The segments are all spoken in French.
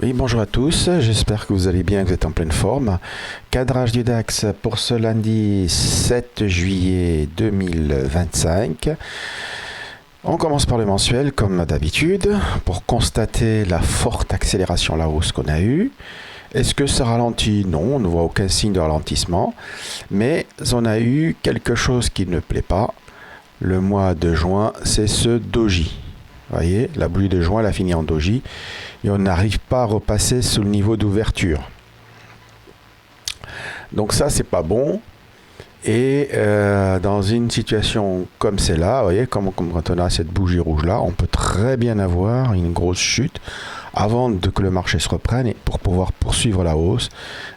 Oui, bonjour à tous, j'espère que vous allez bien, que vous êtes en pleine forme. Cadrage du DAX pour ce lundi 7 juillet 2025. On commence par le mensuel comme d'habitude pour constater la forte accélération à la hausse qu'on a eue. Est-ce que ça ralentit? Non, on ne voit aucun signe de ralentissement, mais on a eu quelque chose qui ne plaît pas. Le mois de juin, c'est ce doji. Vous voyez, la bougie de juin, elle a fini en doji et on n'arrive pas à repasser sous le niveau d'ouverture. Donc ça, c'est pas bon. Et dans une situation comme celle-là, vous voyez, comme quand on a cette bougie rouge-là, on peut très bien avoir une grosse chute avant que le marché se reprenne et pour pouvoir poursuivre la hausse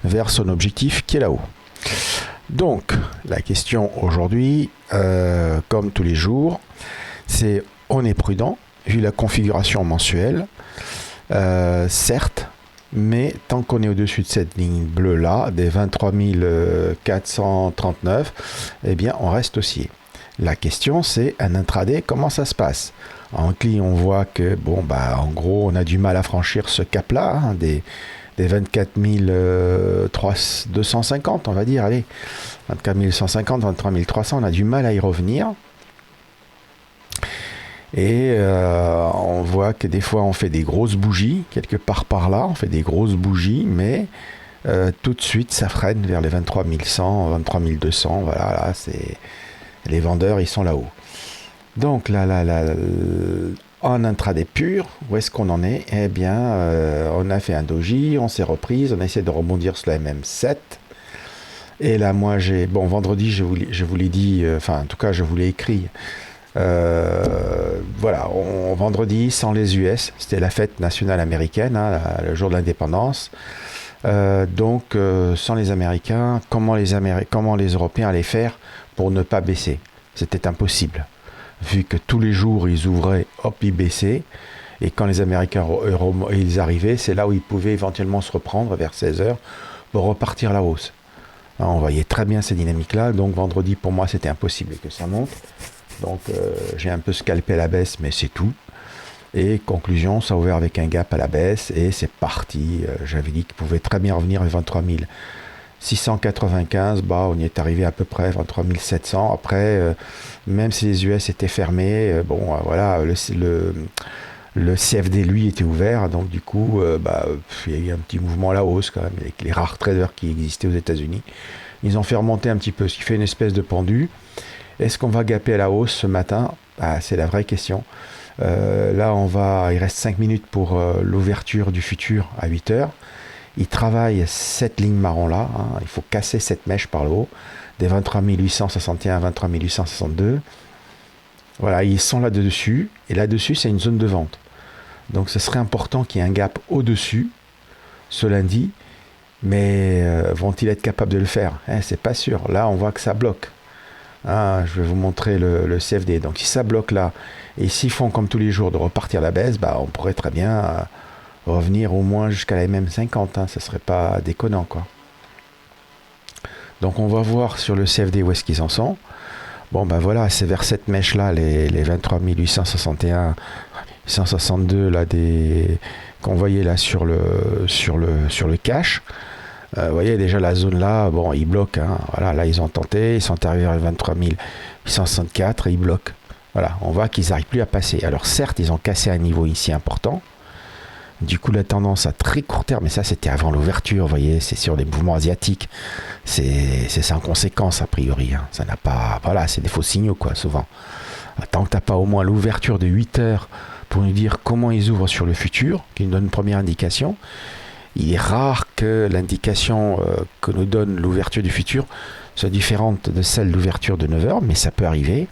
vers son objectif qui est là-haut. Donc, la question aujourd'hui, comme tous les jours, c'est on est prudent, vu la configuration mensuelle, certes, mais tant qu'on est au-dessus de cette ligne bleue-là, des 23 439, eh bien, on reste haussier. La question, c'est un intraday, comment ça se passe? En CLI, on voit que, en gros, on a du mal à franchir ce cap-là, des 24 250, on va dire, allez, 24 150, 23 300, on a du mal à y revenir. Et on voit que des fois on fait des grosses bougies, quelque part par là, on fait des grosses bougies, mais tout de suite ça freine vers les 23 100, 23 200, voilà, là, c'est les vendeurs, ils sont là-haut. Donc là, en intraday pur, où est-ce qu'on en est? Eh bien, on a fait un doji, on s'est reprise, on a essayé de rebondir sur la MM7. Et là, moi, vendredi, je vous l'ai dit, en tout cas, je vous l'ai écrit. Vendredi, sans les US, c'était la fête nationale américaine, le jour de l'indépendance. Sans les Américains, comment les Européens allaient faire pour ne pas baisser? C'était impossible. Vu que tous les jours, ils ouvraient, hop, ils baissaient. Et quand les Américains ils arrivaient, c'est là où ils pouvaient éventuellement se reprendre vers 16h pour repartir à la hausse. On voyait très bien ces dynamiques-là. Donc vendredi, pour moi, c'était impossible que ça monte. Donc j'ai un peu scalpé à la baisse, mais c'est tout. Et conclusion, ça a ouvert avec un gap à la baisse et c'est parti. J'avais dit qu'il pouvait très bien revenir à 23 695. On y est arrivé à peu près 23 700. Après, même si les US étaient fermés, le CFD lui était ouvert. Donc du coup, il y a eu un petit mouvement à la hausse quand même. Avec les rares traders qui existaient aux États-Unis, ils ont fait remonter un petit peu, ce qui fait une espèce de pendu. Est-ce qu'on va gaper à la hausse ce matin? C'est la vraie question. Il reste 5 minutes pour l'ouverture du futur à 8 heures. Il travaille cette ligne marron-là. Il faut casser cette mèche par le haut, des 23 861 à 23 862. Voilà, ils sont là-dessus. Et là-dessus, c'est une zone de vente. Donc, ce serait important qu'il y ait un gap au-dessus ce lundi. Mais vont-ils être capables de le faire? C'est pas sûr. Là, on voit que ça bloque. Je vais vous montrer le CFD. Donc si ça bloque là, et s'ils font comme tous les jours de repartir à la baisse, on pourrait très bien revenir au moins jusqu'à la MM50. Ça serait pas déconnant, quoi. Donc on va voir sur le CFD où est-ce qu'ils en sont. C'est vers cette mèche là, les 23 861, 862 là, qu'on voyait là sur le cash. Vous voyez déjà la zone là, ils bloquent. Voilà, là ils ont tenté, ils sont arrivés à 23 864 et ils bloquent. Voilà, on voit qu'ils n'arrivent plus à passer. Alors certes, ils ont cassé un niveau ici important. Du coup, la tendance à très court terme, mais ça c'était avant l'ouverture, vous voyez, c'est sur des mouvements asiatiques. C'est sans conséquence a priori. Ça n'a pas. Voilà, c'est des faux signaux, quoi, souvent. Tant que tu n'as pas au moins l'ouverture de 8 heures pour nous dire comment ils ouvrent sur le futur, qui nous donne une première indication. Il est rare que l'indication que nous donne l'ouverture du futur soit différente de celle d'ouverture de 9 heures, mais ça peut arriver.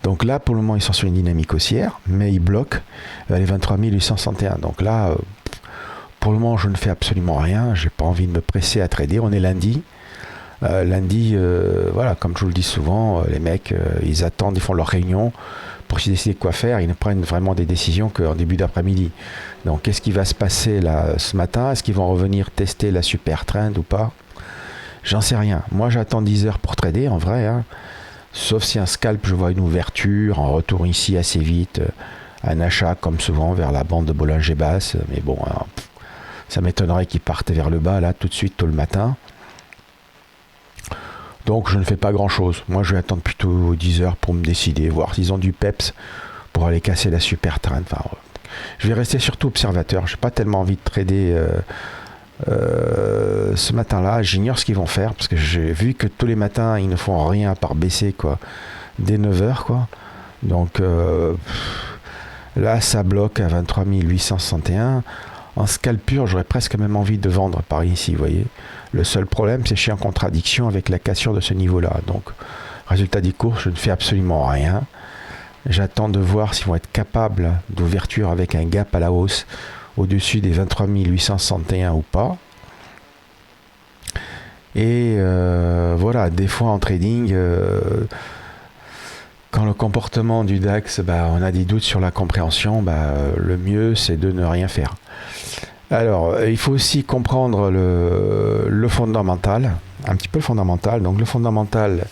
Donc là, pour le moment, ils sont sur une dynamique haussière, mais ils bloquent les 23 861. Donc là, pour le moment, je ne fais absolument rien. Je n'ai pas envie de me presser à trader. On est lundi. Comme je vous le dis souvent, les mecs, ils attendent, ils font leur réunion pour se décider quoi faire. Ils ne prennent vraiment des décisions qu'en début d'après-midi. Donc, qu'est-ce qui va se passer là ce matin? Est-ce qu'ils vont revenir tester la super trend ou pas? J'en sais rien. Moi, j'attends 10 heures pour trader, en vrai. Sauf si un scalp, je vois une ouverture, en retour ici assez vite, un achat comme souvent vers la bande de Bollinger-Basse, mais bon, alors, ça m'étonnerait qu'ils partent vers le bas là tout de suite tôt le matin. Donc je ne fais pas grand chose. Moi je vais attendre plutôt 10 heures pour me décider, voir s'ils ont du peps pour aller casser la super trend. Enfin, je vais rester surtout observateur. J'ai pas tellement envie de trader ce matin-là. J'ignore ce qu'ils vont faire parce que j'ai vu que tous les matins ils ne font rien à part baisser quoi, dès 9 heures quoi. Donc là ça bloque à 23 861. En scalp pur, j'aurais presque même envie de vendre par ici, vous voyez. Le seul problème, c'est que je suis en contradiction avec la cassure de ce niveau-là. Donc, résultat des cours, je ne fais absolument rien. J'attends de voir s'ils vont être capables d'ouverture avec un gap à la hausse au-dessus des 23 861 ou pas. Et voilà, des fois en trading, quand le comportement du DAX, on a des doutes sur la compréhension, le mieux c'est de ne rien faire. Alors, il faut aussi comprendre le fondamental, un petit peu le fondamental. Donc le fondamental,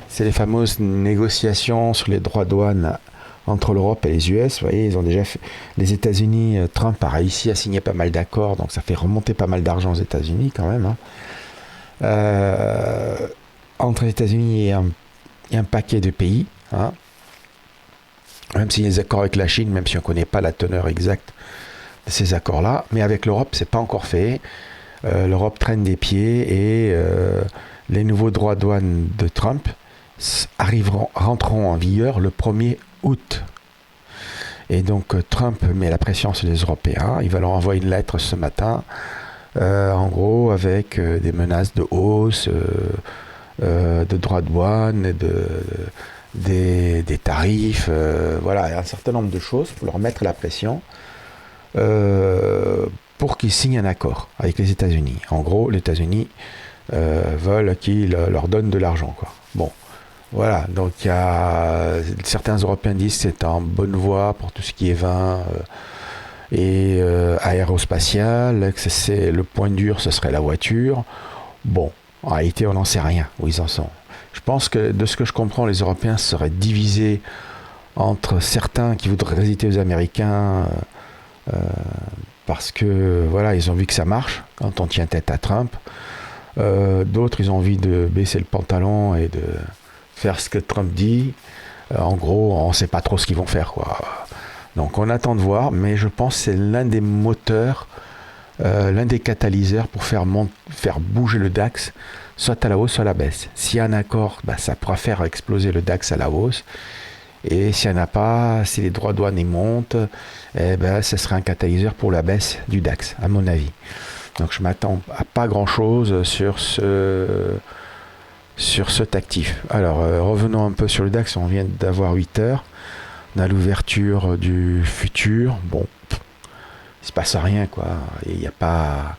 c'est les fameuses négociations sur les droits de douane entre l'Europe et les US. Vous voyez, ils ont déjà fait, les États-Unis, Trump a réussi à signer pas mal d'accords, donc ça fait remonter pas mal d'argent aux États-Unis quand même. Entre les États-Unis et un paquet de pays. Même s'il y a des accords avec la Chine, même si on ne connaît pas la teneur exacte de ces accords-là, mais avec l'Europe, c'est pas encore fait. L'Europe traîne des pieds et les nouveaux droits de douane de Trump rentreront en vigueur le 1er août. Et donc Trump met la pression sur les Européens. Il va leur envoyer une lettre ce matin, en gros avec des menaces de hausse, de droits de douane, des tarifs, voilà, un certain nombre de choses pour leur mettre la pression. Pour qu'ils signent un accord avec les États-Unis. En gros, les États-Unis veulent qu'ils leur donnent de l'argent, quoi. Bon, voilà. Donc, il y a certains Européens disent que c'est en bonne voie pour tout ce qui est vin et aérospatial. Que c'est le point dur, ce serait la voiture. Bon, en réalité, on n'en sait rien où ils en sont. Je pense que de ce que je comprends, les Européens seraient divisés entre certains qui voudraient résister aux Américains. Parce que voilà, ils ont vu que ça marche quand on tient tête à Trump. D'autres, ils ont envie de baisser le pantalon et de faire ce que Trump dit. En gros, on ne sait pas trop ce qu'ils vont faire, quoi. Donc on attend de voir, mais je pense que c'est l'un des moteurs, l'un des catalyseurs pour faire bouger le DAX, soit à la hausse, soit à la baisse. S'il y a un accord, ça pourra faire exploser le DAX à la hausse. Et s'il n'y en a pas, si les droits de douane montent, ce serait un catalyseur pour la baisse du DAX, à mon avis. Donc je m'attends à pas grand-chose sur cet actif. Alors revenons un peu sur le DAX, on vient d'avoir 8 heures. On a l'ouverture du futur. Bon, il se passe rien, quoi. Il n'y a pas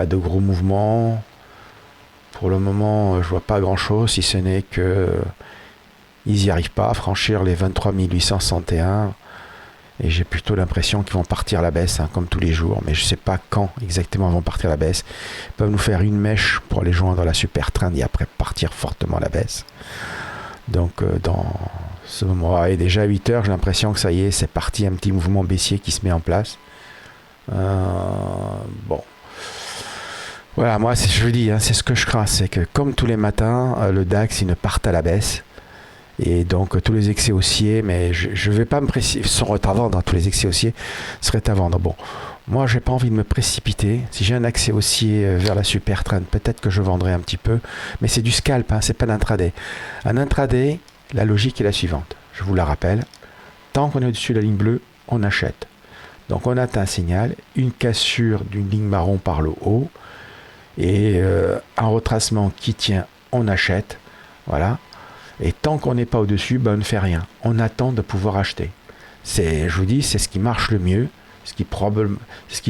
de gros mouvements. Pour le moment, je vois pas grand-chose, si ce n'est que ils n'y arrivent pas à franchir les 23 861 et j'ai plutôt l'impression qu'ils vont partir à la baisse, comme tous les jours, mais je ne sais pas quand exactement ils vont partir à la baisse. Ils peuvent nous faire une mèche pour aller joindre la super trend et après partir fortement à la baisse. Donc dans ce moment, et déjà à 8 heures, j'ai l'impression que ça y est, c'est parti, un petit mouvement baissier qui se met en place. Bon. Voilà, moi, je vous dis, c'est ce que je crains, c'est que comme tous les matins, le DAX, il ne parte à la baisse. Et donc tous les excès haussiers, mais je ne vais pas me précipiter, sont à vendre, tous les excès haussiers seraient à vendre. Bon, moi j'ai pas envie de me précipiter. Si j'ai un accès haussier vers la super trend, peut-être que je vendrai un petit peu, mais c'est du scalp, c'est pas d'intraday. Un intraday, la logique est la suivante, je vous la rappelle, tant qu'on est au-dessus de la ligne bleue, on achète. Donc on atteint un signal, une cassure d'une ligne marron par le haut, et un retracement qui tient, on achète, voilà. Et tant qu'on n'est pas au-dessus, on ne fait rien. On attend de pouvoir acheter. Je vous dis, c'est ce qui marche le mieux, ce qui,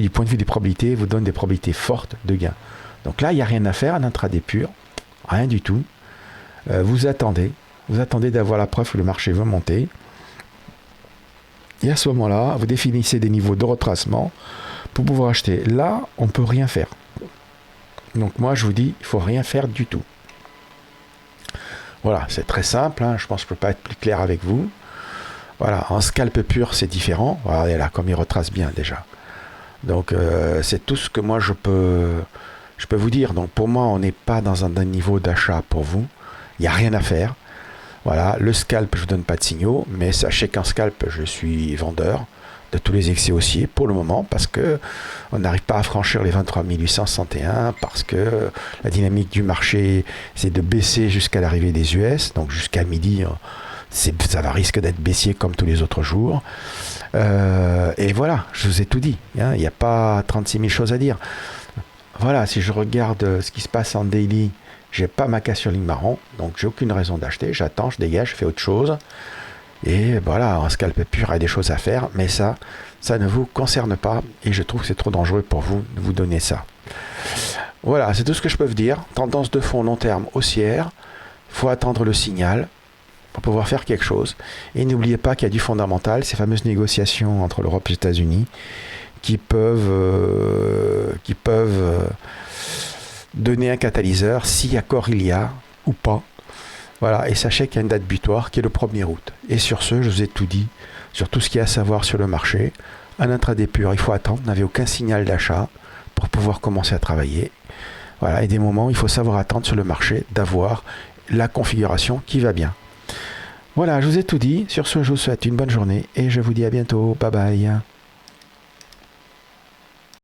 du point de vue des probabilités, vous donne des probabilités fortes de gain. Donc là, il n'y a rien à faire, un intraday pur, rien du tout. Vous attendez d'avoir la preuve que le marché veut monter. Et à ce moment-là, vous définissez des niveaux de retracement pour pouvoir acheter. Là, on ne peut rien faire. Donc moi, je vous dis, il ne faut rien faire du tout. Voilà, c'est très simple, je pense que je ne peux pas être plus clair avec vous. Voilà, en scalp pur, c'est différent. Regardez là, comme il retrace bien déjà. Donc, c'est tout ce que moi je peux vous dire. Donc, pour moi, on n'est pas dans un niveau d'achat pour vous. Il n'y a rien à faire. Voilà, le scalp, je ne vous donne pas de signaux, mais sachez qu'en scalp, je suis vendeur de tous les excès haussiers pour le moment, parce que on n'arrive pas à franchir les 23 861, parce que la dynamique du marché, c'est de baisser jusqu'à l'arrivée des US, donc jusqu'à midi, ça va risque d'être baissier comme tous les autres jours. Et voilà, je vous ai tout dit, hein, il n'y a pas 36 000 choses à dire. Voilà, si je regarde ce qui se passe en daily, j'ai pas ma casse sur ligne marron, donc j'ai aucune raison d'acheter. J'attends, je dégage, je fais autre chose. Et voilà, en scalp pur, il y a des choses à faire, mais ça ne vous concerne pas. Et je trouve que c'est trop dangereux pour vous de vous donner ça. Voilà, c'est tout ce que je peux vous dire. Tendance de fond long terme haussière. Il faut attendre le signal pour pouvoir faire quelque chose. Et n'oubliez pas qu'il y a du fondamental, ces fameuses négociations entre l'Europe et les États-Unis qui peuvent donner un catalyseur si accord il y a ou pas. Voilà, et sachez qu'il y a une date butoir qui est le 1er août. Et sur ce, je vous ai tout dit sur tout ce qu'il y a à savoir sur le marché. Un intraday pur, il faut attendre, vous n'avez aucun signal d'achat pour pouvoir commencer à travailler. Voilà, et des moments où il faut savoir attendre sur le marché d'avoir la configuration qui va bien. Voilà, je vous ai tout dit. Sur ce, je vous souhaite une bonne journée et je vous dis à bientôt. Bye bye.